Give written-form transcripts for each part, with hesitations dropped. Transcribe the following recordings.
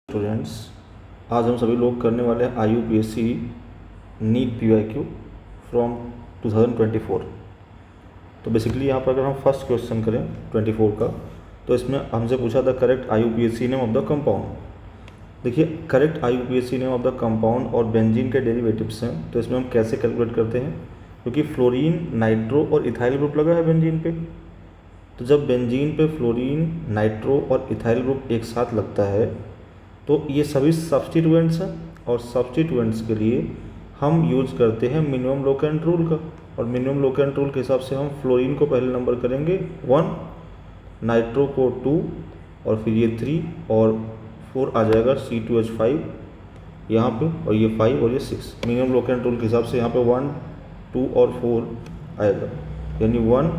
Students, आज हम सभी लोग करने वाले हैं IUPAC नीट PYQ फ्रॉम 2024। तो बेसिकली यहाँ पर अगर हम फर्स्ट क्वेश्चन करें 24 का, तो इसमें हमसे पूछा था correct IUPAC name of the compound. देखिए, correct IUPAC name of the compound और बेंजीन के डेरिवेटिव्स हैं, तो इसमें हम कैसे कैलकुलेट करते हैं, क्योंकि फ्लोरीन, नाइट्रो और इथाइल ग्रुप लगा है बेंजीन पे। तो जब बेंजीन पे फ्लोरीन, नाइट्रो और इथाइल ग्रुप एक साथ लगता है तो ये सभी सब्स्टिट्यूएंट्स हैं, और सब्स्टिट्यूएंट्स के लिए हम यूज करते हैं मिनिमम लोकेंट रूल का। और मिनिमम लोकेंट रूल के हिसाब से हम फ्लोरीन को पहले नंबर करेंगे 1, नाइट्रो को 2, और फिर ये 3 और 4 आ जाएगा C2H5 यहाँ पे, और ये 5 और ये 6। मिनिमम लोकेंट रूल के हिसाब से यहाँ पे 1, 2 और 4 आएगा, यानी 1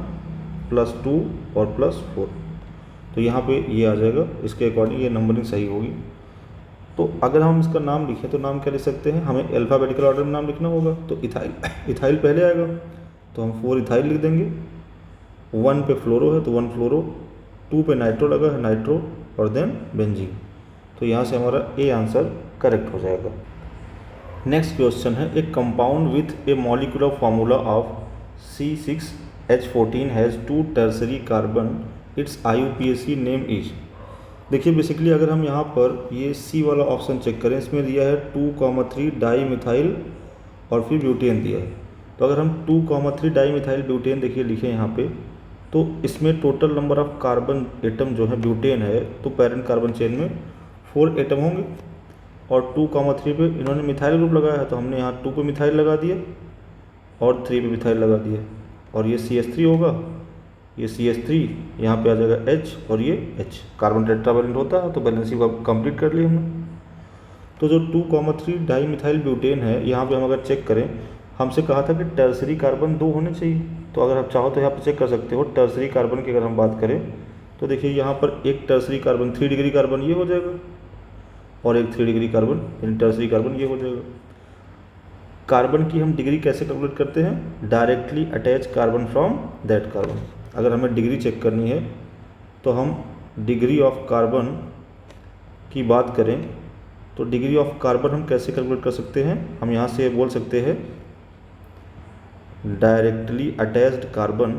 + 2 और +4। तो यहाँ पे ये आ जाएगा, इसके अकॉर्डिंग ये नंबरिंग सही होगी। तो अगर हम इसका नाम लिखें तो नाम क्या लिख सकते हैं, हमें अल्फ़ाबेटिकल ऑर्डर में नाम लिखना होगा। तो इथाइल पहले आएगा, तो हम 4 इथाइल लिख देंगे। 1 पे फ्लोरो है तो 1 फ्लोरो, 2 पे नाइट्रो लगा है नाइट्रो, और देन बेंजीन। तो यहाँ से हमारा ए आंसर करेक्ट हो जाएगा। नेक्स्ट क्वेश्चन है, एक compound with A molecular formula of C6H14 has 2 tertiary carbon, it's IUPAC name is. देखिए, बेसिकली अगर हम यहाँ पर ये सी वाला ऑप्शन चेक करें, इसमें दिया है 2,3 डाई मिथाइल और फिर ब्यूटेन दिया है। तो अगर हम 2,3 डाई मिथाइल ब्यूटेन देखिए लिखें यहाँ पे, तो इसमें total number of carbon atom जो है ब्यूटेन है, तो पेरेंट कार्बन चेन में 4 एटम होंगे, और 2,3 पे इन्होंने मिथाइल ग्रुप लगाया है, तो हमने यहाँ 2 पे मिथाइल लगा दिया और 3 पे मिथाइल लगा दिया, और ये CH3 होगा, ये CH3 यहाँ पे आ जाएगा H, और ये H कार्बन टेट्रावैलेंट होता है, तो बैलेंसिंग को कंप्लीट कर लिया हमने। तो जो 2,3 डाई मिथाइल ब्यूटेन है, यहाँ पे हम अगर चेक करें, हमसे कहा था कि टर्सरी कार्बन 2 होने चाहिए। तो अगर आप चाहो तो यहाँ पे चेक कर सकते हो टर्सरी कार्बन की अगर हम बात करें, तो देखिए यहाँ पर एक टर्सरी कार्बन 3 डिग्री कार्बन ये हो जाएगा, और एक 3 डिग्री कार्बन यानी टर्सरी कार्बन ये हो जाएगा। कार्बन की हम डिग्री कैसे कैलकुलेट करते हैं, directly attach carbon from that carbon. अगर हमें डिग्री चेक करनी है तो हम डिग्री ऑफ कार्बन की बात करें, तो डिग्री ऑफ कार्बन हम कैसे कैलकुलेट कर सकते हैं, हम यहाँ से बोल सकते हैं directly attached carbon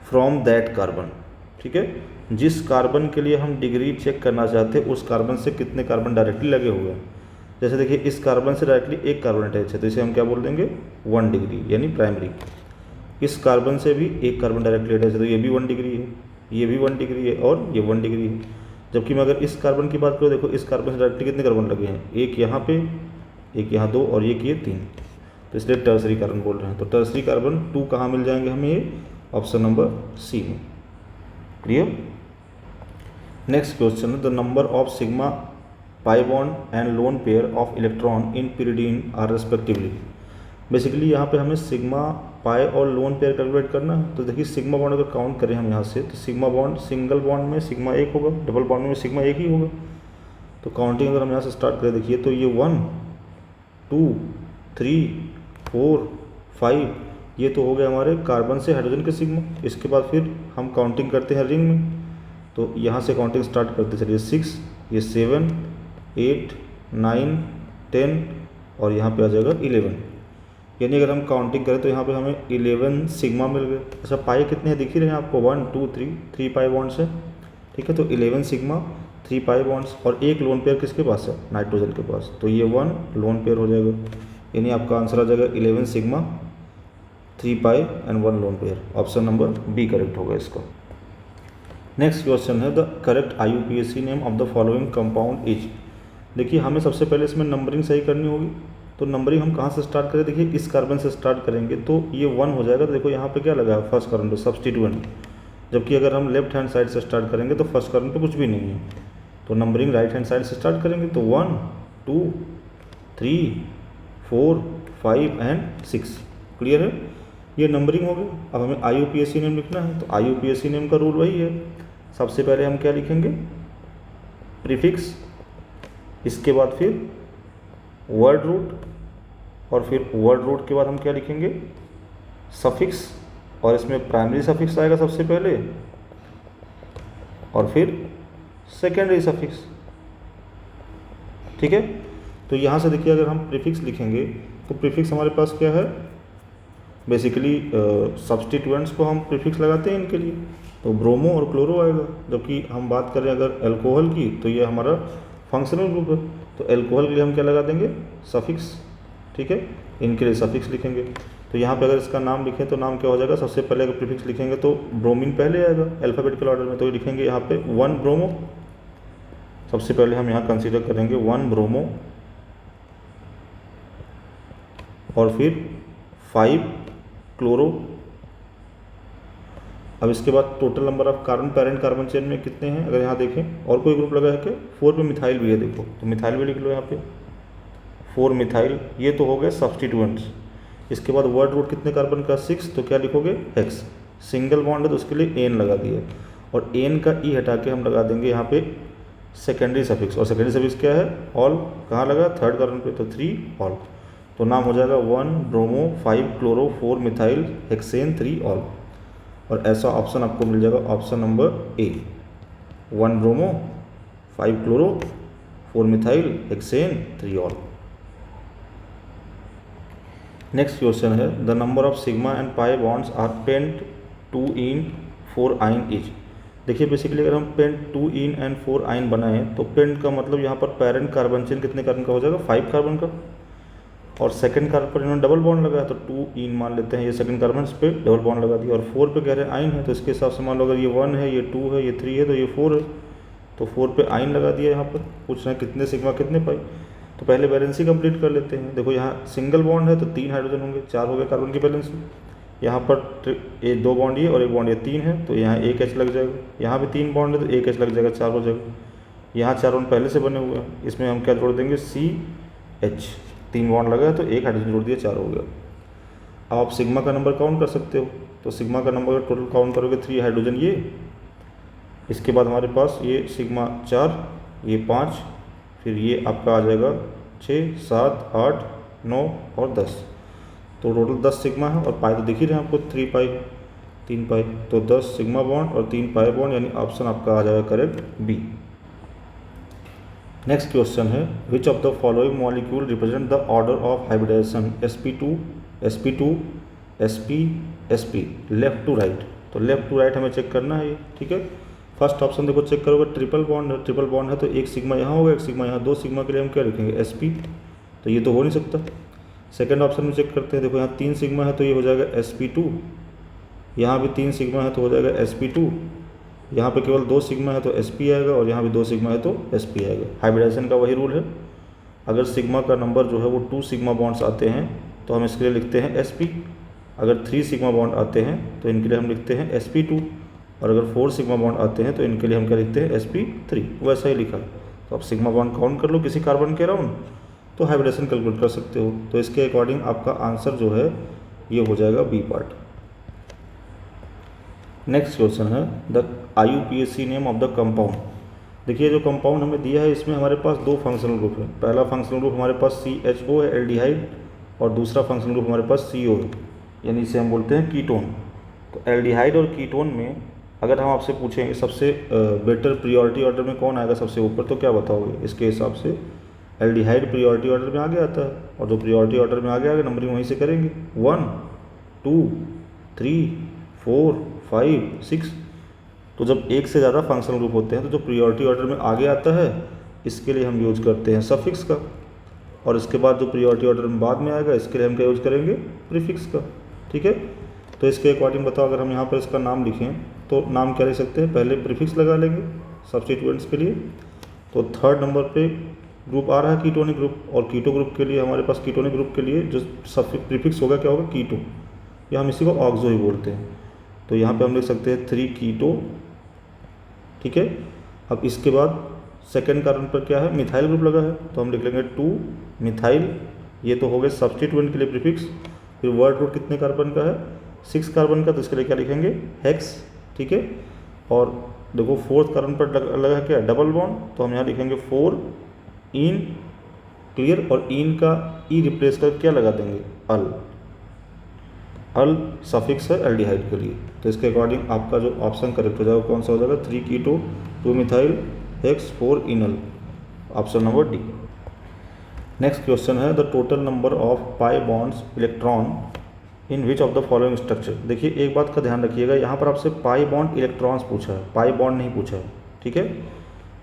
from that carbon. ठीक है, जिस कार्बन के लिए हम डिग्री चेक करना चाहते हैं उस कार्बन से कितने कार्बन डायरेक्टली लगे हुए हैं। जैसे देखिए, इस कार्बन से डायरेक्टली एक कार्बन अटैच है, तो इसे हम क्या बोल देंगे 1 डिग्री यानी प्राइमरी। इस कार्बन से भी एक कार्बन डायरेक्टली अटैच है, तो ये भी 1 डिग्री है, ये भी 1 डिग्री है, और ये 1 डिग्री है। जबकि मैं अगर इस कार्बन की बात करूँ, देखो इस कार्बन से डायरेक्टली कितने कार्बन लगे हैं, एक यहाँ पे, एक यहाँ 2, और एक ये 3, तो इसलिए टर्सरी कार्बन बोल रहे हैं। तो टर्सरी कार्बन 2 कहाँ मिल जाएंगे हमें, ये ऑप्शन नंबर सी में। क्लियर। नेक्स्ट क्वेश्चन है, the number of sigma pi bond and lone pair of electron in pyridine are respectively. Basically यहाँ पे हमें सिग्मा पाई और लोन पेयर कैलकुलेट करना है। तो देखिए, सिग्मा बॉन्ड अगर काउंट करें हम यहाँ से, तो सिग्मा बॉन्ड सिंगल बॉन्ड में सिग्मा 1 होगा, डबल बॉन्ड में सिग्मा 1 ही होगा। तो काउंटिंग अगर हम यहाँ से स्टार्ट करें, देखिए तो ये 1, 2, 3, 4, 5, ये तो हो गया हमारे कार्बन से हाइड्रोजन के सिग्मा। इसके बाद फिर हम काउंटिंग करते हैं रिंग में, तो यहाँ से काउंटिंग स्टार्ट करते चलिए 6, ये 7, 8, 9, 10, और यहाँ पे आ जाएगा 11। यानी अगर हम काउंटिंग करें तो यहाँ पे हमें 11 सिग्मा मिल गए। अच्छा, पाई कितने हैं दिख ही रहे हैं आपको, 1, 2, 3 पाई बॉन्ड्स है। ठीक है, तो 11 सिग्मा, 3 पाई बॉन्ड्स, और एक लोन पेयर किसके पास है, नाइट्रोजन के पास, तो ये 1 लोन पेयर हो जाएगा। यानी आपका आंसर आ जाएगा 11 sigma, 3 pi and 1 lone pair. Option number B correct होगा इसका। नेक्स्ट क्वेश्चन है, the correct IUPAC name of the following compound is. देखिए, हमें सबसे पहले इसमें नंबरिंग सही करनी होगी। तो नंबरिंग हम कहाँ से स्टार्ट करें, देखिए इस कार्बन से स्टार्ट करेंगे, तो ये 1 हो जाएगा। तो देखो यहाँ पे क्या लगा है, फर्स्ट कार्बन पे सब्स्टिट्यूएंट, जबकि अगर हम लेफ्ट हैंड साइड से स्टार्ट करेंगे तो फर्स्ट कार्बन पे कुछ भी नहीं है। तो नंबरिंग राइट हैंड साइड से स्टार्ट करेंगे, तो 1, 2, 3, 4, 5 एंड 6। क्लियर है, ये नंबरिंग हो गई। अब हमें IUPAC नेम लिखना है, तो IUPAC नेम का रूल वही है, सबसे पहले हम क्या लिखेंगे, प्रीफिक्स, इसके बाद फिर वर्ड रूट, और फिर वर्ड रूट के बाद हम क्या लिखेंगे, सफिक्स, और इसमें प्राइमरी सफिक्स आएगा सबसे पहले और फिर सेकेंडरी सफिक्स। ठीक है, तो यहाँ से देखिए अगर हम प्रीफिक्स लिखेंगे तो प्रीफिक्स हमारे पास क्या है, बेसिकली सब्स्टिट्यूएंट्स को हम प्रीफिक्स लगाते हैं इनके लिए, तो ब्रोमो और क्लोरो आएगा। जबकि हम बात करें अगर अल्कोहल की तो ये हमारा फंक्शनल ग्रुप है, तो अल्कोहल के लिए हम क्या लगा देंगे, सफिक्स। ठीक है, इनके लिए सफिक्स लिखेंगे। तो यहाँ पे अगर इसका नाम लिखें तो नाम क्या हो जाएगा, सबसे पहले अगर प्रीफिक्स लिखेंगे तो ब्रोमीन पहले आएगा अल्फ़ाबेटिकल ऑर्डर में, तो ये लिखेंगे यहाँ पे 1 ब्रोमो। सबसे पहले हम यहाँ कंसीडर करेंगे 1 ब्रोमो और फिर 5 क्लोरो। अब इसके बाद total number of carbon parent carbon chain में कितने हैं, अगर यहाँ देखें और कोई ग्रुप लगा है क्या, 4 पे मिथाइल भी है, देखो तो मिथाइल भी लिख लो यहाँ पे 4 मिथाइल। ये तो हो गए सब्स्टिट्यूएंट्स। इसके बाद वर्ड रूट कितने कार्बन का, 6, तो क्या लिखोगे हेक्स। सिंगल बॉन्ड है तो उसके लिए एन लगा दिया, और एन का ई हटा के हम लगा देंगे यहाँ पे सेकेंडरी सफिक्स। और सेकेंडरी सफिक्स क्या है, ऑल। कहाँ लगा, 3rd कार्बन पे, तो 3 ऑल। तो नाम हो जाएगा 1 bromo 5 chloro 4 methyl hexane 3 ol. और ऐसा ऑप्शन आपको मिल जाएगा option number A, 1 bromo 5 chloro 4 methyl hexane 3 ol. Next question है, the number of sigma and pi bonds are pent 2 en 4 yne each. देखिए बेसिकली अगर हम पेंट 2 इन एंड 4 आइन बनाएं तो पेंट का मतलब यहाँ पर पेरेंट कार्बन चेन कितने कार्बन का हो जाएगा, 5 कार्बन का। और सेकंड कार्बन पर इन्होंने डबल बॉन्ड लगाया तो 2 इन मान लेते हैं, ये सेकंड कार्बन इस पर डबल बॉन्ड लगा दिया। और 4 पे कह रहे हैं आइन है, तो इसके हिसाब से मान लो अगर ये 1 है, ये 2 है, ये 3 है, तो ये 4 है, तो 4 पे आइन लगा दिया। यहाँ पर पूछ रहे हैं कितने सिग्मा कितने पाई, तो पहले बैलेंसी कंप्लीट कर लेते हैं। देखो यहाँ सिंगल बॉन्ड है तो 3 हाइड्रोजन होंगे, 4 हो गए कार्बन की बैलेंसी। यहाँ पर ये 2 बॉन्ड ये और 1 बॉन्ड ये 3 है, तो यहाँ 1 H लग जाएगा। यहाँ भी 3 बॉन्ड है तो 1 H लग जाएगा, 4 हो जाएगा। यहाँ 4 बॉन्ड पहले से बने हुए हैं, इसमें हम क्या जोड़ देंगे, CH। 3 बॉन्ड लगा है तो 1 हाइड्रोजन जोड़ दिया, 4 हो गया। अब आप सिग्मा का नंबर काउंट कर सकते हो, तो सिग्मा का नंबर टोटल काउंट करोगे 3 हाइड्रोजन ये, इसके बाद हमारे पास ये सिग्मा 4, ये 5, फिर ये आपका आ जाएगा 6, 7, 8, 9 और 10, तो टोटल 10 सिग्मा है। और पाई तो दिख ही रहे हैं आपको, 3 पाई 3 पाई, तो 10 सिग्मा बॉन्ड और 3 पाई बॉन्ड, यानी ऑप्शन आपका आ जाएगा करेक्ट बी। नेक्स्ट क्वेश्चन है, which of the following molecule represent the order of hybridization, sp2 sp2 sp sp, left to right. तो लेफ्ट टू राइट हमें चेक करना है ये। ठीक है, फर्स्ट ऑप्शन देखो चेक करोगे, ट्रिपल बॉन्ड है, ट्रिपल बॉन्ड है तो 1 सिग्मा यहाँ होगा, 1 सिग्मा यहाँ, 2 सिग्मा के लिए हम क्या लिखेंगे, sp, तो ये तो हो नहीं सकता। सेकेंड ऑप्शन में चेक करते हैं, देखो यहाँ 3 सिग्मा है तो ये हो जाएगा sp2, यहाँ भी 3 सिग्मा है तो हो जाएगा sp2, यहाँ पे केवल 2 सिग्मा है तो sp आएगा, और यहाँ भी 2 सिग्मा है तो sp आएगा। हाइब्रिडाइजेशन का वही रूल है, अगर सिग्मा का नंबर जो है वो 2 सिग्मा बॉन्ड्स आते हैं तो हम इसके लिए लिखते हैं sp, अगर 3 सिग्मा बॉन्ड आते हैं तो इनके लिए हम लिखते हैं sp2, और अगर 4 सिग्मा बॉन्ड आते हैं तो इनके लिए हम क्या लिखते हैं, sp3। वैसा ही लिखा है, तो आप सिग्मा बॉन्ड काउंट कर लो किसी कार्बन के अराउंड, तो हाइब्रिडेशन कैलकुलेट कर सकते हो। तो इसके अकॉर्डिंग आपका आंसर जो है ये हो जाएगा बी पार्ट। नेक्स्ट क्वेश्चन है, the IUPAC name of the compound. देखिए जो कंपाउंड हमें दिया है इसमें हमारे पास 2 फंक्शनल ग्रुप है। पहला फंक्शनल ग्रुप हमारे पास CHO है, एल्डिहाइड, और दूसरा फंक्शनल ग्रुप हमारे पास CO है, यानी इसे हम बोलते हैं कीटोन। तो एल्डिहाइड और कीटोन में अगर हम आपसे पूछें सबसे बेटर प्रियोरिटी ऑर्डर में कौन आएगा सबसे ऊपर, तो क्या बताओगे? इसके हिसाब से एल्डिहाइड प्रियोरिटी ऑर्डर में आगे आता है, और जो प्रियोरिटी ऑर्डर में आगे आगे नंबरिंग वहीं से करेंगे, 1 2 3 4 5 6। तो जब एक से ज़्यादा फंक्शनल ग्रुप होते हैं तो जो प्रियोरिटी ऑर्डर में आगे आता है इसके लिए हम यूज करते हैं सफिक्स का, और इसके बाद जो प्रियोरिटी ऑर्डर में बाद में आएगा इसके लिए हम क्या यूज करेंगे, प्रीफिक्स का। ठीक है, तो इसके अकॉर्डिंग बताओ, अगर हम यहाँ पर इसका नाम लिखें तो नाम क्या लिख सकते हैं, पहले प्रीफिक्स लगा लेंगे सब्स्टिट्यूएंट्स के लिए। तो 3rd नंबर पे ग्रुप आ रहा है कीटोनिक ग्रुप, और कीटो ग्रुप के लिए हमारे पास कीटोनिक ग्रुप के लिए जो सफिक्स प्रीफिक्स होगा क्या होगा, कीटो, या हम इसी को ऑक्सो ही बोलते हैं। तो यहाँ पे हम लिख सकते हैं 3 कीटो। ठीक है, अब इसके बाद सेकेंड कार्बन पर क्या है, मिथाइल ग्रुप लगा है, तो हम लिख लेंगे 2 मिथाइल, ये तो हो गए सब्स्टिट्यूएंट के लिए प्रीफिक्स। फिर वर्ड रूट कितने कार्बन का है, 6 कार्बन का, तो इसके लिए क्या लिखेंगे, हेक्स। ठीक है, और देखो 4th कार्बन पर लगा है क्या, डबल बॉन्ड, तो हम यहाँ लिखेंगे 4 इन, क्लियर, और इन का ई रिप्लेस कर क्या लगा देंगे, अल। अल सफिक्स है एल्डिहाइड के लिए। तो इसके अकॉर्डिंग आपका जो ऑप्शन करेक्ट हो जाएगा कौन सा हो जाएगा, 3 keto 2 methyl hex 4 enal, option number D. Next question है the total number of pi bonds electron in which of the following structure. देखिए एक बात का ध्यान रखिएगा, यहाँ पर आपसे पाई बॉन्ड इलेक्ट्रॉन्स पूछा है, पाई बॉन्ड नहीं पूछा है, ठीक है।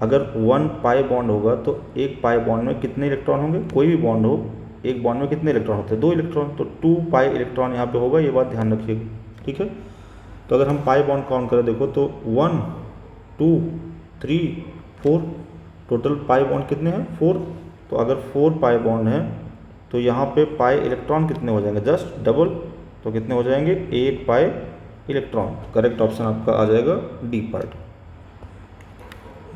अगर 1 पाई बॉन्ड होगा तो एक पाई बॉन्ड में कितने इलेक्ट्रॉन होंगे, कोई भी बॉन्ड हो एक बॉन्ड में कितने इलेक्ट्रॉन होते हैं, 2 इलेक्ट्रॉन, तो 2 पाई इलेक्ट्रॉन यहाँ पे होगा, ये बात ध्यान रखिएगा, ठीक है। तो अगर हम पाई बॉन्ड काउंट करें देखो तो 1 2 3 4, टोटल पाई बॉन्ड कितने हैं 4। तो अगर 4 पाई बॉन्ड हैं तो यहाँ पे पाई इलेक्ट्रॉन कितने हो जाएंगे, जस्ट डबल, तो कितने हो जाएंगे 8 पाई इलेक्ट्रॉन। करेक्ट ऑप्शन आपका आ जाएगा डी पार्ट।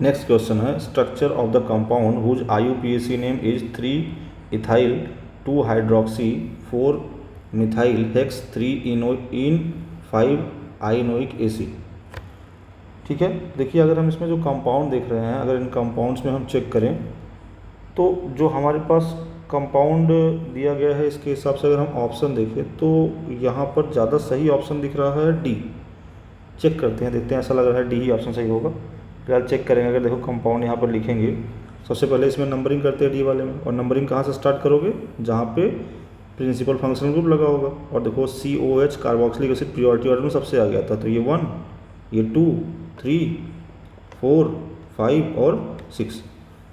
नेक्स्ट क्वेश्चन है structure of the compound whose IUPAC name is 3 ethyl 2 hydroxy 4 methyl hex 3 en 5 ynoic acid. ठीक है, देखिए अगर हम इसमें जो कंपाउंड देख रहे हैं, अगर इन कंपाउंड्स में हम चेक करें तो जो हमारे पास कंपाउंड दिया गया है इसके हिसाब से अगर हम ऑप्शन देखें तो यहाँ पर ज़्यादा सही ऑप्शन दिख रहा है डी। चेक करते हैं, देखते हैं, ऐसा लग रहा है डी ही ऑप्शन सही होगा। फिलहाल चेक करेंगे, अगर देखो कंपाउंड यहाँ पर लिखेंगे, सबसे पहले इसमें नंबरिंग करते हैं डी वाले में, और नंबरिंग कहाँ से स्टार्ट करोगे, जहाँ पे प्रिंसिपल फंक्शनल ग्रुप लगा होगा। और देखो COH carboxylic acid priority order में सबसे आ गया था, तो ये 1, ये 2, 3, 4, 5 और 6।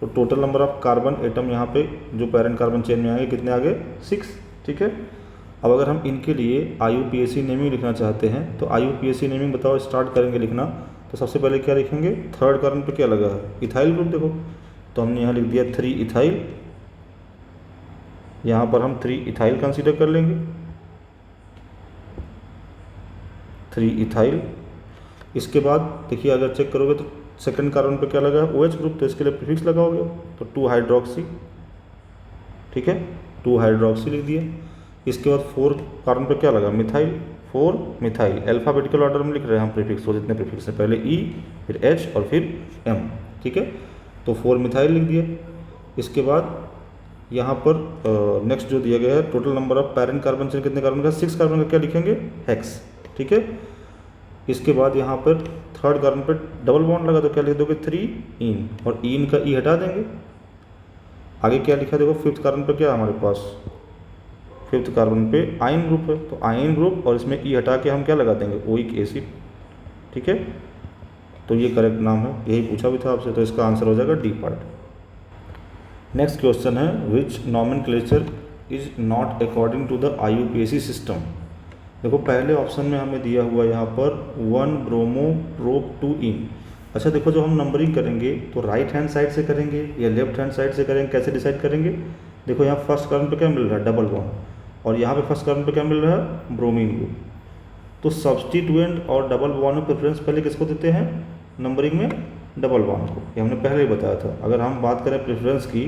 तो total number of carbon atom यहाँ पे जो पेरेंट कार्बन चेन में आएंगे कितने आ गए, 6, ठीक है। अब अगर हम इनके लिए IUPAC नेमिंग लिखना चाहते हैं तो IUPAC नेमिंग बताओ, स्टार्ट करेंगे लिखना तो सबसे पहले क्या लिखेंगे, थर्ड कार्बन पे क्या लगा है, इथाइल ग्रुप। देखो तो हमने यहाँ लिख दिया 3 इथाइल, यहाँ पर हम 3 इथाइल कंसीडर कर लेंगे, 3 इथाइल। इसके बाद देखिए अगर चेक करोगे तो सेकंड कार्बन पे क्या लगा है, OH ग्रुप, तो इसके लिए प्रीफिक्स लगा होगा, तो 2 हाइड्रोक्सी, ठीक है, 2 हाइड्रोक्सी लिख दिया। इसके बाद 4 कार्बन पे क्या लगा, मिथाइल, 4 मिथाइल। अल्फ़ाबेटिकल ऑर्डर में लिख रहे हैं हम प्रीफिक्स को, जितने प्रीफिक्स हैं, पहले E फिर H और फिर M, ठीक है। तो 4 मिथाइल लिख दिया। इसके बाद यहाँ पर नेक्स्ट जो दिया गया है total number of parent carbon chain कितने कार्बन का, 6 कार्बन का, क्या लिखेंगे, हेक्स, ठीक है। इसके बाद यहाँ पर थर्ड कार्बन पर डबल बॉन्ड लगा तो क्या लिख दोगे, 3 इन, और इन का ई हटा देंगे। आगे क्या लिखा देखो, फिफ्थ कार्बन पर क्या है हमारे पास, फिफ्थ कार्बन पे आयन ग्रुप है, तो आयन ग्रुप और इसमें ई हटा के हम क्या लगा देंगे, ओइक एसिड, ठीक है। तो ये करेक्ट नाम है, यही पूछा भी था आपसे, तो इसका आंसर हो जाएगा डी पार्ट। नेक्स्ट क्वेश्चन है which nomenclature is not according to the IUPAC system. देखो पहले ऑप्शन में हमें दिया हुआ यहाँ पर 1 ब्रोमो प्रोप 2 इन। अच्छा देखो जब हम नंबरिंग करेंगे तो राइट हैंड साइड से करेंगे या लेफ्ट हैंड साइड से करेंगे, कैसे डिसाइड करेंगे। देखो यहाँ फर्स्ट कार्बन पे क्या मिल रहा है, डबल बॉन्ड, और यहाँ पे फर्स्ट कार्बन पे क्या मिल रहा है, ब्रोमीन ग्रुप। तो सब्स्टिट्यूएंट और डबल बॉन्ड में प्रेफरेंस पहले किसको देते हैं, नंबरिंग में डबल बॉन्ड को, ये हमने पहले ही बताया था। अगर हम बात करें प्रेफरेंस की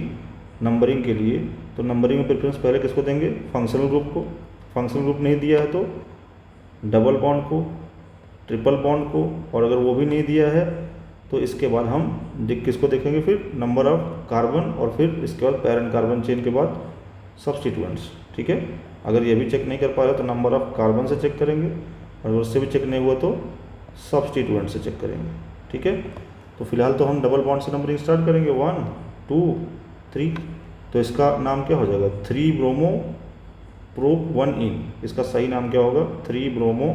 नंबरिंग के लिए तो नंबरिंग में प्रेफरेंस पहले किसको देंगे, फंक्शनल ग्रुप को। फंक्शनल ग्रुप नहीं दिया है तो डबल बॉन्ड को, ट्रिपल बॉन्ड को, और अगर वो भी नहीं दिया है तो इसके बाद हम किसको देखेंगे, फिर नंबर ऑफ कार्बन, और फिर इसके बाद पेरेंट कार्बन चेन के बाद सब्स्टिट्यूएंट्स, ठीक है। अगर ये भी चेक नहीं कर पा रहे तो नंबर ऑफ कार्बन से चेक करेंगे, और उससे भी चेक नहीं हुआ तो सब्स्टिट्यूएंट से चेक करेंगे, ठीक है। तो फिलहाल तो हम डबल बॉन्ड से नंबरिंग स्टार्ट करेंगे, 1 2 3, तो इसका नाम क्या हो जाएगा, 3 ब्रोमो प्रोप 1 इन। इसका सही नाम क्या होगा, 3 ब्रोमो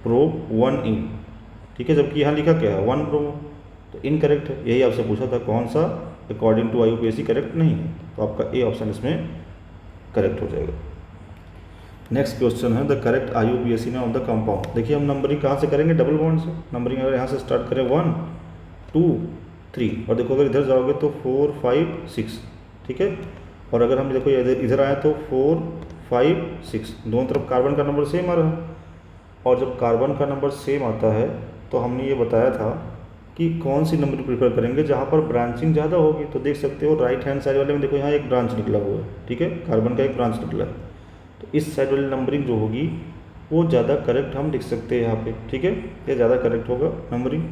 प्रोप 1 इन, ठीक है। जबकि यहाँ लिखा क्या है, 1 ब्रोमो, तो इनकरेक्ट है। यही आपसे पूछा था कौन सा अकॉर्डिंग टू IUPAC करेक्ट नहीं है, तो आपका ए ऑप्शन इसमें करेक्ट हो जाएगा। नेक्स्ट क्वेश्चन है the correct IUPAC name of the compound. देखिए हम नंबरिंग कहाँ से करेंगे, डबल बॉन्ड से। नंबरिंग अगर यहाँ से स्टार्ट करें 1 2 3, और देखो अगर इधर जाओगे तो 4 5 6, ठीक है। और अगर हम देखो इधर आए तो 4 5 6, दोनों तरफ कार्बन का नंबर सेम आ रहा है। और जब कार्बन का नंबर सेम आता है तो हमने ये बताया था कि कौन सी नंबर प्रीफर करेंगे जहाँ पर ब्रांचिंग ज़्यादा होगी। तो देख सकते हो राइट हैंड साइड वाले में देखो यहाँ एक ब्रांच निकला हुआ है, ठीक है, कार्बन का एक ब्रांच निकला है, तो इस साइड वाली नंबरिंग जो होगी वो ज़्यादा करेक्ट हम लिख सकते हैं यहाँ पे, ठीक है, ये ज़्यादा करेक्ट होगा नंबरिंग।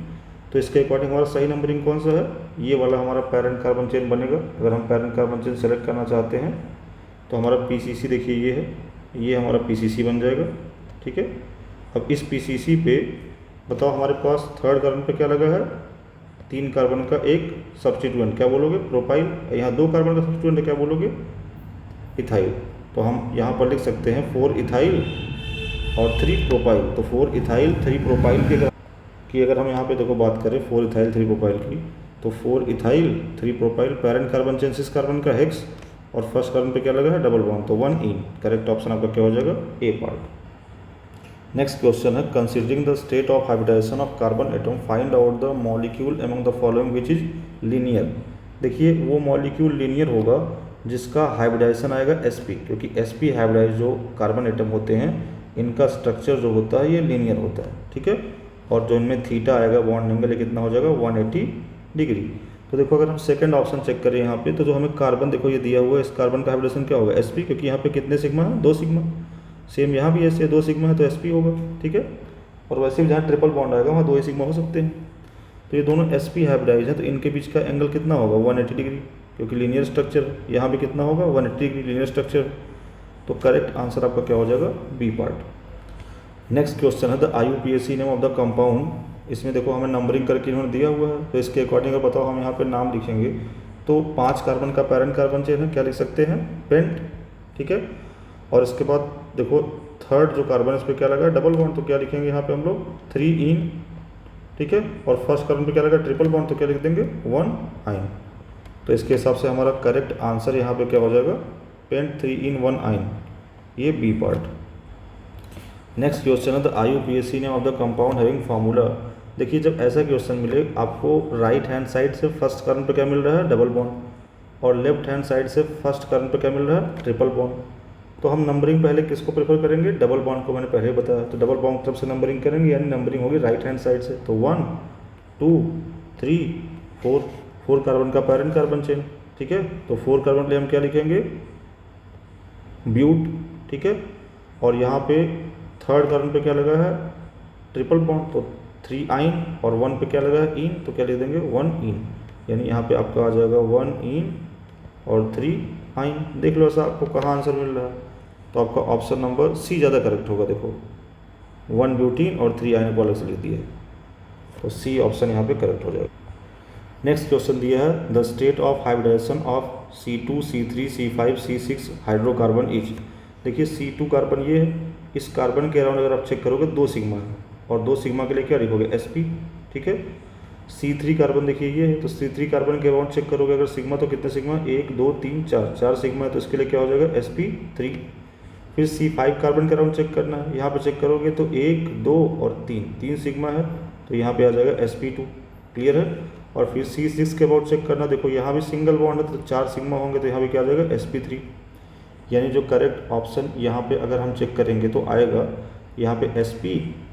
तो इसके अकॉर्डिंग हमारा सही नंबरिंग कौन सा है, ये वाला हमारा पेरेंट कार्बन चेन बनेगा। अगर हम पेरेंट कार्बन चेन सेलेक्ट करना चाहते हैं तो हमारा PCC देखिए ये है, ये हमारा PCC बन जाएगा। ठीक है, अब इस PCC पे बताओ हमारे पास थर्ड कार्बन पे क्या लगा है, 3 कार्बन का एक सब्स्टिट्यूएंट, क्या बोलोगे, प्रोपाइल। यहाँ 2 कार्बन का सब्स्टिट्यूएंट है, क्या बोलोगे, इथाइल। तो हम यहाँ पर लिख सकते हैं 4 इथाइल और 3 प्रोपाइल। तो 4 इथाइल 3 प्रोपाइल की अगर हम यहाँ पे देखो बात करें 4 इथाइल 3 प्रोपाइल की, तो 4 ethyl 3 propyl, parent carbon change इस कार्बन का हेक्स, और फर्स्ट कार्बन पे क्या लगा है, डबल बॉन्ड, तो 1 इन। करेक्ट ऑप्शन आपका क्या हो जाएगा, ए पार्ट। नेक्स्ट क्वेश्चन है, considering the state of hybridization of carbon atom find out the molecule among the following which is linear. देखिए वो मॉलिक्यूल लीनियर होगा जिसका हाइब्रिडाइजेशन आएगा sp, क्योंकि sp हाइब्रिडाइज जो कार्बन एटम होते हैं इनका स्ट्रक्चर जो होता है ये लीनियर होता है। ठीक है, और जो इनमें थीटा आएगा बॉन्ड एंगल ये कितना हो जाएगा, 180 डिग्री। तो देखो अगर हम सेकंड ऑप्शन चेक करें यहाँ पे, तो जो हमें कार्बन देखो ये दिया हुआ है, इस कार्बन का हाइब्रिडेशन क्या होगा, sp, क्योंकि यहाँ पे कितने सिग्मा है, 2 सिग्मा। सेम यहाँ भी ऐसे 2 सिग्मा है तो sp होगा। ठीक है, और वैसे भी जहाँ ट्रिपल बॉन्ड आएगा वहाँ 2 ही सिग्मा हो सकते हैं। तो ये दोनों sp हाइब्रिडाइज है, तो इनके बीच का एंगल कितना होगा, 180 डिग्री, क्योंकि लीनियर स्ट्रक्चर। यहाँ भी कितना होगा, 180 डिग्री लीनियर स्ट्रक्चर। तो करेक्ट आंसर आपका क्या हो जाएगा, बी पार्ट। नेक्स्ट क्वेश्चन है, the IUPAC name of the compound. इसमें देखो हमें नंबरिंग करके इन्होंने दिया हुआ है, तो इसके अकॉर्डिंग अगर बताओ हम यहाँ पे नाम लिखेंगे, तो 5 कार्बन का पेरेंट कार्बन चेन है, क्या लिख सकते हैं, पेंट। ठीक है, और इसके बाद देखो थर्ड जो कार्बन है इस पर क्या लगा है, डबल बॉन्ड, तो क्या लिखेंगे यहाँ पे हम लोग, 3 इन। ठीक है, और फर्स्ट कार्बन पे क्या लगा, ट्रिपल बॉन्ड, तो क्या लिख देंगे, 1 आइन। तो इसके हिसाब से हमारा करेक्ट आंसर यहाँ पे क्या हो जाएगा, पेंट 3 इन 1 आइन, ये बी पार्ट। नेक्स्ट क्वेश्चन है, the IUPAC name of the compound having formula. देखिए जब ऐसा क्वेश्चन मिले आपको राइट हैंड साइड से फर्स्ट कार्बन पे क्या मिल रहा है, डबल बॉन्ड, और लेफ्ट हैंड साइड से फर्स्ट कार्बन पे क्या मिल रहा है, ट्रिपल बॉन्ड। तो हम नंबरिंग पहले किसको प्रेफर करेंगे, डबल बॉन्ड को, मैंने पहले बताया। तो डबल बॉन्ड तरफ से नंबरिंग करेंगे, यानी नंबरिंग होगी राइट हैंड साइड से। तो 1 2 3 4, 4 कार्बन का पेरेंट कार्बन चेन। ठीक है, तो 4 कार्बन के लिए हम क्या लिखेंगे, ब्यूट। ठीक है, और यहाँ पे थर्ड कार्बन पे क्या लगा है, ट्रिपल बॉन्ड, तो 3 आइन, और 1 पे क्या लगा है, इन, तो क्या लिख देंगे, 1 इन। यानी यहाँ पे आपका आ जाएगा 1 इन और 3 आइन। देख लो ऐसा आपको कहाँ आंसर मिल रहा है, तो आपका ऑप्शन नंबर सी ज़्यादा करेक्ट होगा। देखो 1 ब्यूटीन और 3 आइन को अलग से लिख दिया, तो सी ऑप्शन यहाँ पे करेक्ट हो जाएगा। नेक्स्ट क्वेश्चन दिया है, the state of hybridization of C2 C3 C5 C6 hydrocarbon is. देखिए C2 कार्बन ये है, इस कार्बन के अराउंड अगर आप चेक करोगे 2 सिग्मा है, और 2 सिग्मा के लिए क्या लिखोगे, sp। ठीक है, C3 कार्बन देखिए ये है, तो C3 कार्बन के अराउंड चेक करोगे अगर सिग्मा, तो कितने सिग्मा, 1 2 3 4 सिग्मा है, तो इसके लिए क्या हो जाएगा, sp3। फिर C5 कार्बन के अराउंड चेक करना है, यहाँ पे चेक करोगे तो 1 2 और 3 सिग्मा है, तो यहाँ पे आ जाएगा sp2। क्लियर है, और फिर C6 के अबाउट चेक करना, देखो यहाँ भी सिंगल बॉन्ड है तो 4 सिग्मा होंगे, तो यहाँ भी क्या आ जाएगा, sp3। यानी जो करेक्ट ऑप्शन यहाँ पे अगर हम चेक करेंगे तो आएगा यहाँ पे sp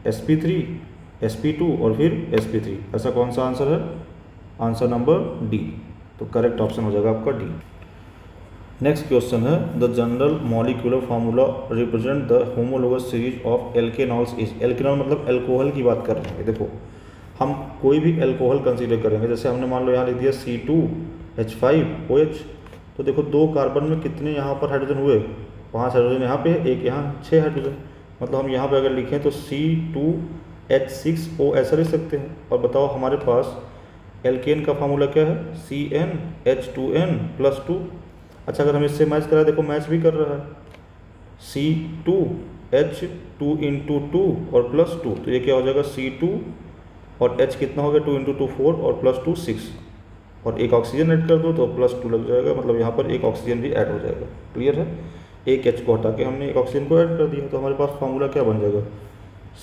sp3 sp2 और फिर sp3। ऐसा कौन सा आंसर है, आंसर नंबर डी। तो करेक्ट ऑप्शन हो जाएगा आपका डी। नेक्स्ट क्वेश्चन है, the general molecular formula represent the homologous series of alkanols is. Alkanol मतलब एल्कोहल की बात कर रहे हैं। देखो हम कोई भी एल्कोहल कंसीडर करेंगे, जैसे हमने मान लो यहाँ लिख दिया C2H5OH, तो देखो 2 कार्बन में कितने यहाँ पर हाइड्रोजन हुए, 5 हाइड्रोजन यहाँ पे, एक यहाँ 6 हाइड्रोजन। मतलब हम यहाँ पे अगर लिखें तो C2H6O ऐसा लिख सकते हैं। और बताओ हमारे पास एल्केन का फार्मूला क्या है, CnH2n+2। अच्छा अगर हम इससे मैच करें, देखो मैच भी कर रहा है, C2H2 × 2 और +2, तो ये क्या हो जाएगा, C2 और H कितना हो गया, 2 × 2 4 और +2 6, और एक ऑक्सीजन ऐड कर दो तो +2 लग जाएगा, मतलब यहाँ पर एक ऑक्सीजन भी ऐड हो जाएगा। क्लियर है, एक H को हटा के हमने एक ऑक्सीजन को ऐड कर दिया, तो हमारे पास फार्मूला क्या बन जाएगा,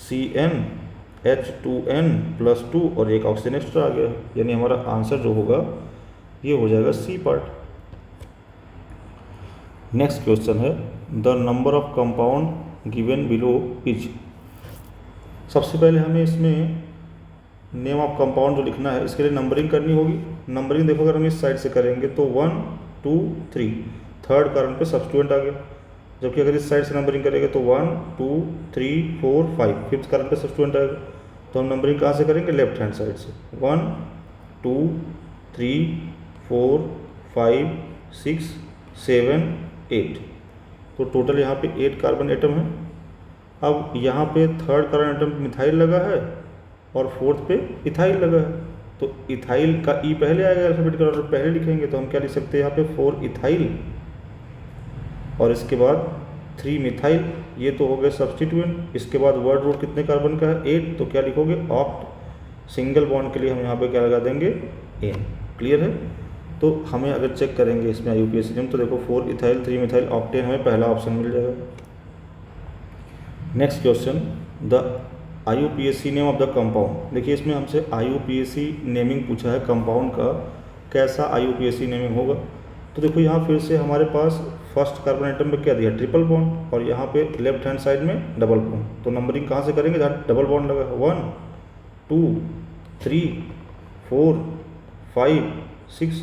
CnH2n+2 और एक ऑक्सीजन एक्स्ट्रा आ गया, यानी हमारा आंसर जो होगा ये हो जाएगा सी पार्ट। नेक्स्ट क्वेश्चन है, the number of compound given below is. सबसे पहले हमें इसमें नेम ऑफ कंपाउंड जो लिखना है, इसके लिए नंबरिंग करनी होगी। नंबरिंग देखो अगर हम इस साइड से करेंगे तो 1 2 3, थर्ड कार्बन पे सब्स्टिट्यूएंट आ गया, जबकि अगर इस साइड से नंबरिंग करेंगे तो 1 2 3 4 5, फिफ्थ कार्बन पे सब्स्टिट्यूएंट आएगा। तो हम नंबरिंग कहाँ से करेंगे, लेफ्ट हैंड साइड से, 1 2 3 4 5 6 7 8, तो टोटल यहाँ पे 8 कार्बन एटम है। अब यहाँ पे थर्ड कार्बन एटम मिथाइल लगा है और फोर्थ पे इथाइल लगा है, तो इथाइल का ई पहले आएगा, अल्फाबेटिकल ऑर्डर पहले लिखेंगे, तो हम क्या लिख सकते हैं यहाँ पे 4 इथाइल और इसके बाद 3 मिथाइल, ये तो हो गए सब्स्टिट्यूएंट। इसके बाद वर्ड रूट कितने कार्बन का है 8, तो क्या लिखोगे ऑक्ट। सिंगल बॉन्ड के लिए हम यहाँ पे क्या लगा देंगे एन। क्लियर है। तो हमें अगर चेक करेंगे इसमें IUPAC नेम, तो देखो 4 इथाइल 3 मिथाइल ऑक्टेन, हमें पहला ऑप्शन मिल जाएगा। Next question, the IUPAC name of the compound. देखिए इसमें हमसे IUPAC नेमिंग पूछा है कंपाउंड का, कैसा IUPAC नेमिंग होगा। तो देखो यहाँ फिर से हमारे पास फर्स्ट कार्बन आइटम में क्या दिया ट्रिपल बॉन्ड और यहाँ पे लेफ्ट हैंड साइड में डबल बॉन्ड। तो नंबरिंग कहाँ से करेंगे जहाँ डबल बॉन्ड लगा है, 1 2 3 4 5 6।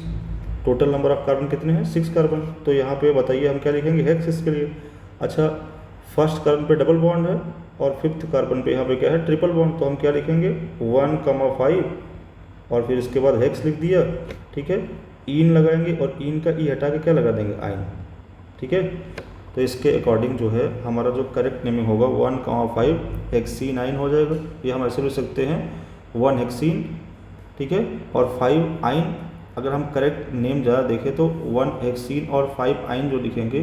टोटल नंबर ऑफ कार्बन कितने हैं 6 कार्बन। तो यहाँ पे बताइए हम क्या लिखेंगे हेक्स इसके लिए। अच्छा, फर्स्ट कार्बन पे डबल बॉन्ड है और फिफ्थ कार्बन पे यहाँ पे क्या है ट्रिपल बॉन्ड, तो हम क्या लिखेंगे 1,5 और फिर इसके बाद हेक्स लिख दिया। ठीक है, इन लगाएंगे और इन का ई हटा के क्या लगा देंगे आइन। ठीक है, तो इसके अकॉर्डिंग जो है हमारा जो करेक्ट नेमिंग होगा 1,5 हेक्सीन हो जाएगा। ये हम ऐसे लिख सकते हैं 1 हेक्सीन, ठीक है, और 5 आइन। अगर हम करेक्ट नेम ज़्यादा देखें तो 1 हेक्सीन और 5 आइन जो लिखेंगे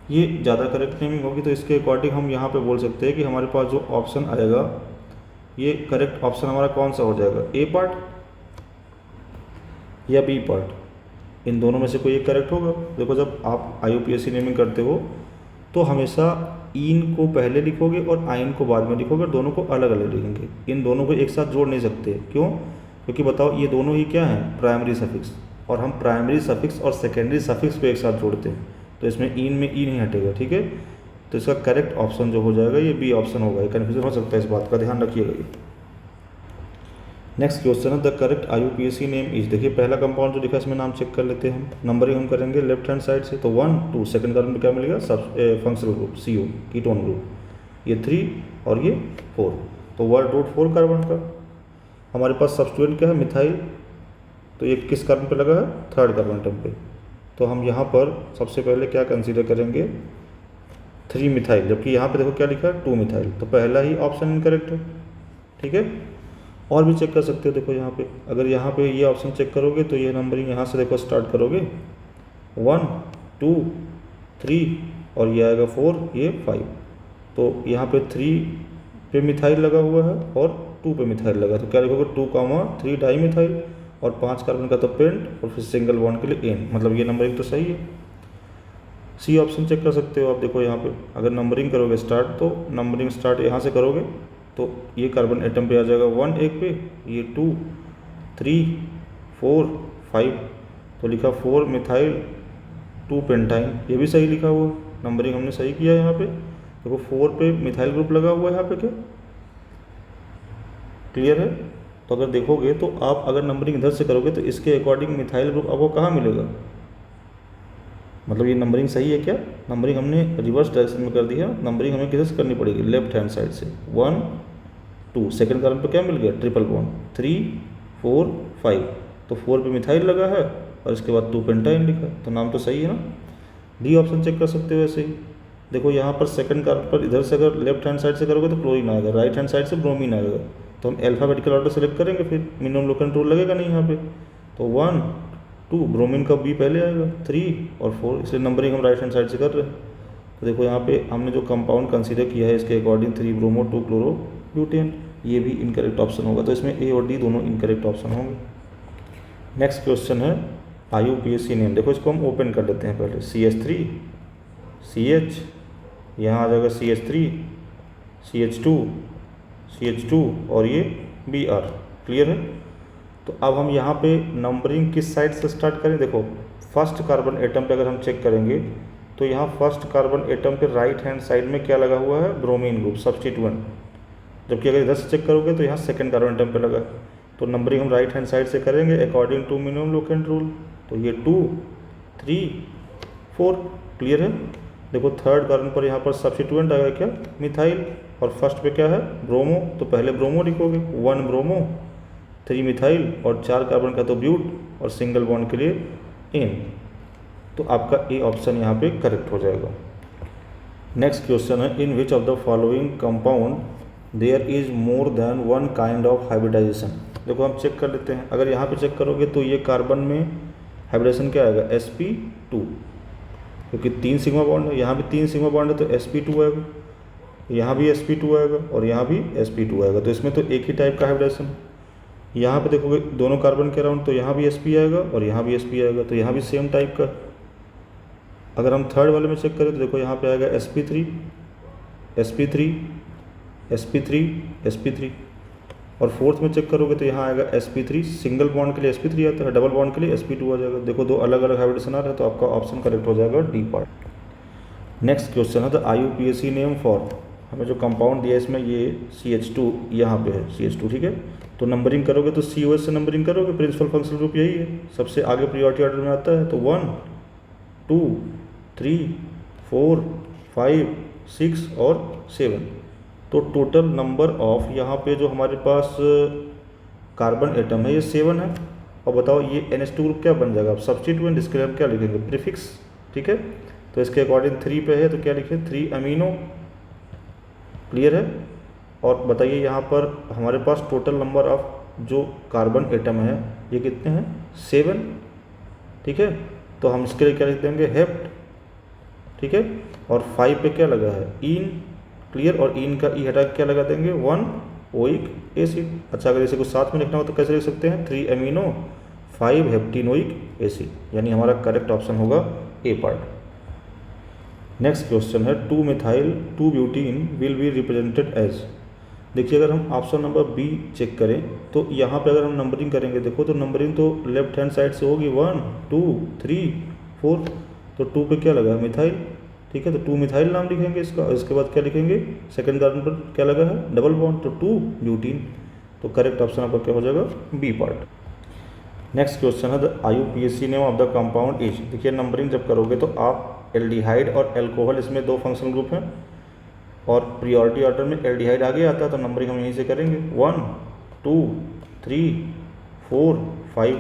ये ज़्यादा करेक्ट नेमिंग होगी। तो इसके अकॉर्डिंग हम यहाँ पे बोल सकते हैं कि हमारे पास जो ऑप्शन आएगा ये करेक्ट ऑप्शन हमारा कौन सा हो जाएगा, ए पार्ट या बी पार्ट। इन दोनों में से कोई एक करेक्ट होगा। देखो जब आप IUPAC नेमिंग करते हो तो हमेशा इन को पहले लिखोगे और आइन को बाद में लिखोगे, दोनों को अलग अलग लिखेंगे। इन दोनों को एक साथ जोड़ नहीं सकते, क्यों? क्योंकि बताओ ये दोनों ही क्या हैं प्राइमरी सफिक्स, और हम प्राइमरी सफिक्स और सेकेंडरी सफिक्स को एक साथ जोड़ते हैं, तो इसमें इन में ई नहीं हटेगा। ठीक है, तो इसका करेक्ट ऑप्शन जो हो जाएगा ये बी ऑप्शन होगा। ये कन्फ्यूजन हो सकता है, इस बात का ध्यान रखिएगा। ये नेक्स्ट क्वेश्चन है the correct IUPAC name is. देखिए पहला कंपाउंड जो लिखा है इसमें नाम चेक कर लेते हैं हम। नंबरिंग हम करेंगे लेफ्ट हैंड साइड से, तो 1 2, सेकंड कार्बन में क्या मिलेगा सब functional group CO ketone group, ये 3 और ये 4, तो वर्ड रूट 4 कार्बन का। हमारे पास सब्स्टिट्यूएंट क्या है मिथाइल, तो ये किस कार्बन पे लगा है थर्ड कार्बन एटम पे। तो हम यहाँ पर सबसे पहले क्या कंसीडर करेंगे 3 मिथाइल, जबकि यहाँ पे देखो क्या लिखा है 2 मिथाइल, तो पहला ही ऑप्शन इनकरेक्ट है। ठीक है, और भी चेक कर सकते हो। देखो यहाँ पे अगर यहाँ पे ये ऑप्शन चेक करोगे तो ये नंबरिंग यहाँ से देखो स्टार्ट करोगे 1 2 3 और ये आएगा 4, ये 5। तो यहाँ पे 3 पे मिथाइल लगा हुआ है और 2 पे मिथाइल लगा, तो क्या लिखोगे 2,3 डाई मिथाइल और 5 कार्बन का तो पेंट और फिर सिंगल बॉन्ड के लिए एन, मतलब ये नंबरिंग तो सही है। सी ऑप्शन चेक कर सकते हो आप। देखो यहाँ पे अगर नंबरिंग करोगे स्टार्ट, तो नंबरिंग स्टार्ट यहाँ से करोगे तो ये कार्बन एटम पे आ जाएगा 1 एक पे, ये 2 3 4 5, तो लिखा 4 मिथाइल 2 पेंटाइन, ये भी सही लिखा हुआ। नंबरिंग हमने सही किया है यहाँ पे। देखो 4 पे मिथाइल ग्रुप लगा हुआ है यहाँ पे, क्या क्लियर है? तो अगर देखोगे तो आप अगर नंबरिंग इधर से करोगे तो इसके अकॉर्डिंग मिथाइल ग्रुप आपको कहाँ मिलेगा, मतलब ये नंबरिंग सही है क्या? नंबरिंग हमने रिवर्स डायरेक्शन में कर दी है। नंबरिंग हमें किधर से करनी पड़ेगी, लेफ्ट हैंड साइड से। 1 2, सेकंड कार्बन पे क्या मिल गया ट्रिपल बॉन्ड, 3 4 5, तो 4 पे मिथाइल लगा है और इसके बाद 2 पेंटाइन लिखा, तो नाम तो सही है ना। डी ऑप्शन चेक कर सकते हो ऐसे ही। देखो यहाँ पर सेकंड कार्बन पर इधर से अगर लेफ्ट हैंड साइड से करोगे तो क्लोरीन आएगा, राइट हैंड साइड से ब्रोमीन आएगा, तो हम अल्फाबेटिकल ऑर्डर सेलेक्ट करेंगे, फिर मिनिमम लोकेंट रूल लगेगा नहीं यहाँ पे। तो 1 2 ब्रोमीन का बी पहले आएगा, 3 और 4, इसलिए नंबरिंग हम राइट हैंड साइड से कर रहे हैं। तो देखो यहाँ पे हमने जो कंपाउंड कंसीडर किया है इसके अकॉर्डिंग 3 ब्रोमो 2 क्लोरो ब्यूटेन, ये भी इनकरेक्ट ऑप्शन होगा। तो इसमें ए और डी दोनों इनकरेक्ट ऑप्शन होंगे। नेक्स्ट क्वेश्चन है IUPAC नेम। देखो इसको हम ओपन कर लेते हैं पहले। CH3 CH, यहाँ आ जाएगा CH3 CH2 CH2 और ये Br, क्लियर है। तो अब हम यहाँ पे नंबरिंग किस साइड से स्टार्ट करें। देखो फर्स्ट कार्बन एटम पे अगर हम चेक करेंगे तो यहाँ फर्स्ट कार्बन एटम पे राइट हैंड साइड में क्या लगा हुआ है ब्रोमीन ग्रुप सब्स्टिट्यूएंट, जबकि अगर इधर से चेक करोगे तो यहाँ सेकंड कार्बन एटम पे लगा। तो नंबरिंग हम राइट हैंड साइड से करेंगे according to minimum locant rule, तो ये 2 3 4, क्लियर है। देखो थर्ड कार्बन पर यहाँ पर सब्स्टिट्यूएंट आएगा क्या मिथाइल, और फर्स्ट पे क्या है ब्रोमो, तो पहले ब्रोमो लिखोगे 1 ब्रोमो 3 मिथाइल और 4 कार्बन का तो ब्यूट और सिंगल बॉन्ड के लिए एन, तो आपका ए ऑप्शन यहाँ पे करेक्ट हो जाएगा। नेक्स्ट क्वेश्चन है, in which of the following compound there is more than one kind of hybridization. देखो हम चेक कर लेते हैं, अगर यहाँ पे चेक करोगे तो ये कार्बन में हाइब्रिडाइजेशन क्या आएगा, sp2, क्योंकि 3 सिग्मा बॉन्ड है, यहाँ भी 3 सिग्मा बॉन्ड है तो sp2 आएगा, यहाँ भी sp2 आएगा और यहाँ भी sp2 आएगा, तो इसमें तो एक ही टाइप का हाइब्रिडाइजेशन। यहाँ पे देखोगे दोनों कार्बन के अराउंड तो यहाँ भी sp आएगा और यहाँ भी sp आएगा, तो यहाँ भी सेम टाइप का। अगर हम थर्ड वाले में चेक करें तो देखो यहाँ पे आएगा sp3 sp3 sp3 sp3, और फोर्थ में चेक करोगे तो यहाँ आएगा sp3, सिंगल बॉन्ड के लिए sp3 आता है, डबल बॉन्ड के लिए sp2 आ जाएगा। देखो दो अलग अलग हाइब्रिडेशन आ रहे हैं, तो आपका ऑप्शन करेक्ट हो जाएगा डी पार्ट। नेक्स्ट क्वेश्चन है द IUPAC नेम फॉर, हमें जो कंपाउंड दिया है इसमें ये CH2 यहाँ पे है CH2, ठीक है। तो नंबरिंग करोगे तो COS से नंबरिंग करोगे, प्रिंसिपल फंक्शनल ग्रुप यही है, सबसे आगे प्रियोरिटी ऑर्डर में आता है, तो 1 2 3 4 5 6 और 7। तो टोटल नंबर ऑफ यहाँ पे जो हमारे पास कार्बन एटम है ये 7 है। और बताओ ये NH2 ग्रुप क्या बन जाएगा, आप सब्स्टिट्यूएंट इसके लिए हम क्या लिखेंगे, प्रीफिक्स, ठीक है। तो इसके अकॉर्डिंग 3 पे है तो क्या लिखें, 3 अमीनो, क्लियर है। और बताइए यहाँ पर हमारे पास टोटल नंबर ऑफ जो कार्बन एटम है ये कितने हैं, 7, ठीक है। तो हम इसके लिए क्या लिख देंगे, हेप्ट, ठीक है। और 5 पे क्या लगा है, इन, क्लियर, और इन का ई हटा के क्या लगा देंगे, 1 ओइक एसिड। अच्छा अगर इसे को साथ में लिखना हो तो कैसे लिख सकते हैं, 3 अमीनो 5 हेप्टिनोइक एसिड, यानी हमारा करेक्ट ऑप्शन होगा ए पार्ट। नेक्स्ट क्वेश्चन है 2 methyl 2 butene will be represented as. देखिए अगर हम ऑप्शन नंबर बी चेक करें तो यहाँ पे अगर हम नंबरिंग करेंगे, देखो तो नंबरिंग तो लेफ्ट हैंड साइड से होगी, 1 2 3 4, तो 2 पे क्या लगा है, मिथाइल, ठीक है। तो 2 मिथाइल नाम लिखेंगे इसका, इसके बाद क्या लिखेंगे, सेकंड कार्बन पर क्या लगा है, डबल बॉन्ड, तो 2 ब्यूटीन। तो करेक्ट ऑप्शन आपका क्या हो जाएगा, बी पार्ट। नेक्स्ट क्वेश्चन है the IUPAC name of the compound is. देखिए नंबरिंग जब करोगे तो आप एल्डिहाइड और एल्कोहल, इसमें 2 फंक्शनल ग्रुप हैं और प्रियोरिटी ऑर्डर में एल्डिहाइड आगे आता है, तो नंबरिंग हम यहीं से करेंगे, 1 2 3 4 5,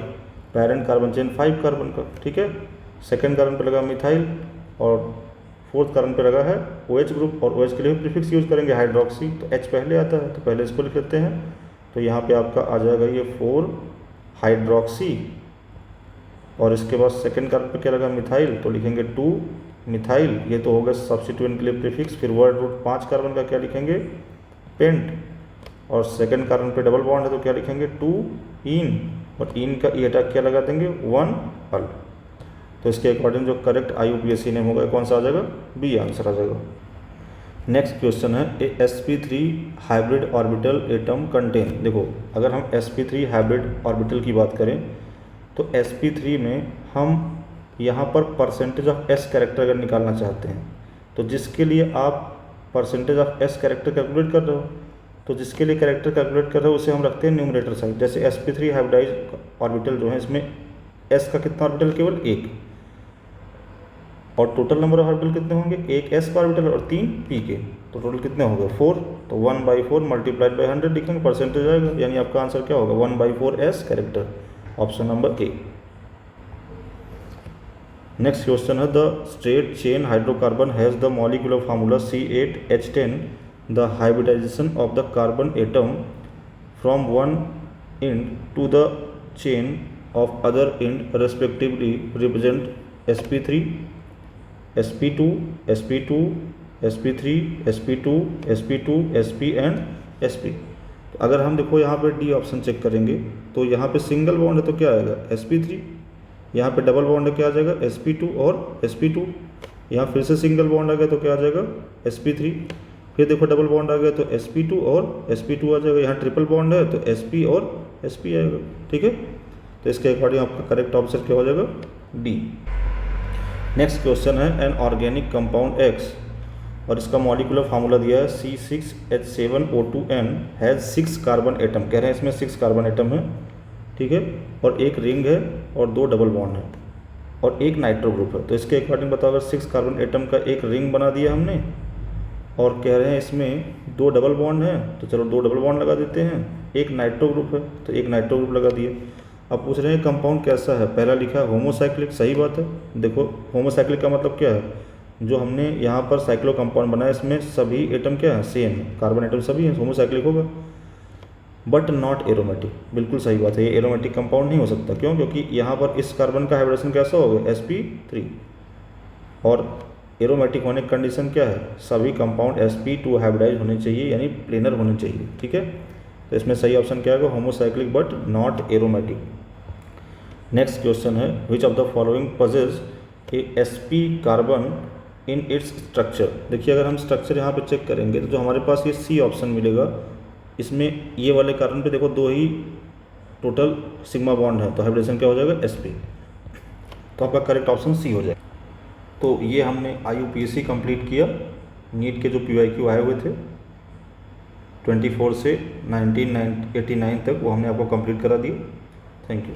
पेरेंट कार्बन चेन 5 कार्बन का, ठीक है। सेकेंड कार्बन पर लगा मिथाइल और फोर्थ कार्बन पे लगा है OH ग्रुप, और OH के लिए प्रीफिक्स यूज़ करेंगे हाइड्रोक्सी, तो H पहले आता है तो पहले इसको लिख लेते हैं। तो यहाँ पे आपका आ जाएगा ये 4 हाइड्रोक्सी, और इसके बाद सेकंड कार्बन पे क्या लगा, मिथाइल, तो लिखेंगे 2 मिथाइल, ये तो होगा सब्स्टिट्यूएंट के लिए प्रीफिक्स। फिर वर्ड रूट 5 कार्बन का क्या लिखेंगे, पेंट, और सेकंड कार्बन पे डबल बॉन्ड है तो क्या लिखेंगे, 2 इन, और इन का ई हटा क्या लगा देंगे, 1 अल। तो इसके अकॉर्डिंग जो करेक्ट IUPAC नेम होगा कौन सा आ जाएगा, बी आंसर आ जाएगा। नेक्स्ट क्वेश्चन है ए sp3 hybrid orbital atom contain. देखो अगर हम sp3 हाइब्रिड ऑर्बिटल की बात करें तो sp3 में हम यहाँ पर परसेंटेज ऑफ s कैरेक्टर अगर निकालना चाहते हैं तो जिसके लिए आप percentage of s character calculate कर रहे हो, तो जिसके लिए कैरेक्टर कैलकुलेट कर रहे हो उसे हम रखते हैं न्यूमरेटर साइड। जैसे sp3 हाइब्रिडाइज ऑर्बिटल जो है इसमें s का कितना ऑर्बिटल, केवल 1, और टोटल नंबर ऑफ ऑर्बिटल कितने होंगे, 1 s का ऑर्बिटल और 3 p के, तो टोटल कितने हो गए, 4। तो 1/4 मल्टीप्लाइड बाई 100 लिखेंगे, परसेंटेज आएगा, यानी आपका आंसर क्या होगा, 1/4 s character, option number A. Next question है the straight chain hydrocarbon has the molecular formula C8H10, the hybridization of the carbon atom from one end to the chain of other end respectively represent sp3, sp2, sp2, sp3, sp2, sp2, sp and sp। तो अगर हम देखो यहाँ पे D option check करेंगे तो यहाँ पे सिंगल बॉन्ड है तो क्या आएगा, sp3, यहाँ पे डबल बॉन्ड है क्या आ जाएगा, sp2 और sp2, यहाँ फिर से सिंगल बॉन्ड आ गया तो क्या आ जाएगा, sp3, फिर देखो डबल बॉन्ड आ गया तो sp2 और sp2 आ जाएगा, यहाँ ट्रिपल बॉन्ड है तो sp और sp आएगा, ठीक है। तो इसके अकॉर्डिंग आपका करेक्ट ऑप्शन क्या हो जाएगा, डी। नेक्स्ट क्वेश्चन है एन ऑर्गेनिक कंपाउंड X, और इसका मॉलिक्यूलर फार्मूला दिया है C6H7O2N हैज़ 6 कार्बन एटम, कह रहे हैं इसमें 6 कार्बन एटम है, ठीक है, और एक रिंग है और 2 डबल बॉन्ड है और एक नाइट्रो ग्रुप है। तो इसके अकॉर्डिंग बताओ अगर 6 कार्बन एटम का एक रिंग बना दिया हमने और कह रहे हैं इसमें 2 डबल बॉन्ड है, तो चलो 2 डबल बॉन्ड लगा देते हैं, एक नाइट्रो ग्रुप है तो एक नाइट्रो ग्रुप लगा दिए। अब पूछ रहे हैं कंपाउंड कैसा है, पहला लिखा है होमोसाइक्लिक, सही बात है। देखो होमोसाइक्लिक का मतलब क्या है, जो हमने यहाँ पर साइक्लो कंपाउंड बनाया इसमें सभी एटम क्या है, सेम है, कार्बन एटम सभी हैं, होमोसाइक्लिक होगा। बट नॉट एरोमेटिक, बिल्कुल सही बात है, ये एरोमेटिक कंपाउंड नहीं हो सकता। क्यों? क्योंकि यहाँ पर इस कार्बन का हाइब्रिडेशन कैसा होगा, sp3, और एरोमेटिक होने की कंडीशन क्या है, सभी कंपाउंड sp2 हाइब्रिडाइज होने चाहिए, यानी प्लेनर होने चाहिए। ठीक है, तो इसमें सही ऑप्शन क्या होगा, homocyclic but not aromatic. Next question है, which of the following posses a sp carbon in its structure. देखिए अगर हम स्ट्रक्चर यहाँ पे चेक करेंगे तो जो हमारे पास ये सी ऑप्शन मिलेगा, इसमें ये वाले कार्बन पे देखो 2 ही टोटल सिग्मा बॉन्ड है, तो हाइब्रिडेशन क्या हो जाएगा, sp, तो आपका करेक्ट ऑप्शन सी हो जाएगा। तो ये हमने IUPAC कंप्लीट किया, नीट के जो PYQ आए हुए थे 24 से 1989 तक, वो हमने आपको कंप्लीट करा दिया। Thank you.